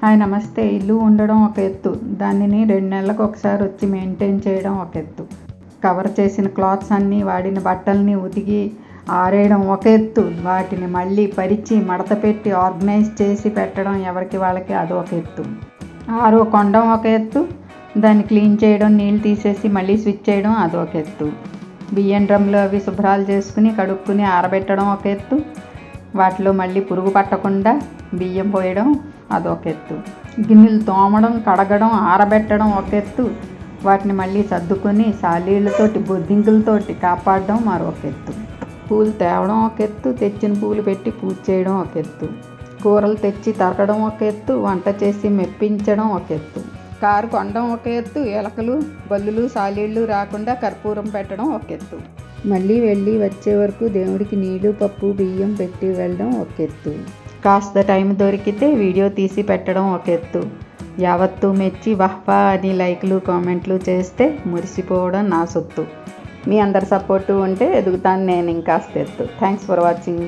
Hi నమస్తే. ఇల్లు ఉండడం ఒక ఎత్తు, దానిని 2 నెలలకు ఒకసారి వచ్చి మెయింటైన్ చేయడం ఒక ఎత్తు. కవర్ చేసిన క్లాత్స్ అన్నీ, వాడిన బట్టల్ని ఉతికి ఆరేయడం ఒక ఎత్తు. వాటిని మళ్ళీ పరిచి మడత పెట్టి ఆర్గనైజ్ చేసి పెట్టడం ఎవరికి వాళ్ళకి అదొక ఎత్తు. ఆరో కొనడం ఒక ఎత్తు, దాన్ని క్లీన్ చేయడం, నీళ్ళు తీసేసి మళ్ళీ స్విచ్ చేయడం అదొక ఎత్తు. బియ్యం డ్రమ్లు అవి శుభ్రాలు చేసుకుని కడుక్కుని ఆరబెట్టడం ఒక ఎత్తు. వాటిలో మళ్ళీ పురుగు పట్టకుండా బియ్యం పోయడం అదొక ఎత్తు. గిన్నెలు తోమడం, కడగడం, ఆరబెట్టడం ఒక ఎత్తు. వాటిని మళ్ళీ సర్దుకొని సాలీళ్ళతోటి బొద్దింకులతోటి కాపాడడం మరొక ఎత్తు. పూలు తేవడం ఒక ఎత్తు, తెచ్చిన పూలు పెట్టి పూజ చేయడం ఒక ఎత్తు. కూరలు తెచ్చి తరగడం ఒక ఎత్తు, వంట చేసి మెప్పించడం ఒక ఎత్తు. కారు కొనడం ఒక ఎత్తు, ఎలకలు, బల్లులు, సాలీళ్ళు రాకుండా కర్పూరం పెట్టడం ఒక ఎత్తు. మళ్ళీ వెళ్ళి వచ్చే వరకు దేవుడికి నీళ్ళు, పప్పు, బియ్యం పెట్టి వెళ్ళడం ఒక ఎత్తు. కాస్త టైం దొరికితే వీడియో తీసి పెట్టడం ఒక ఎత్తు. యావత్తు మెచ్చి వహ్వా అని లైక్లు, కామెంట్లు చేస్తే మురిసిపోవడం నా సొత్తు. మీ అందరి సపోర్టు ఉంటే ఎదుగుతాను నేను ఇంకాస్త ఎత్తు. Thanks for watching.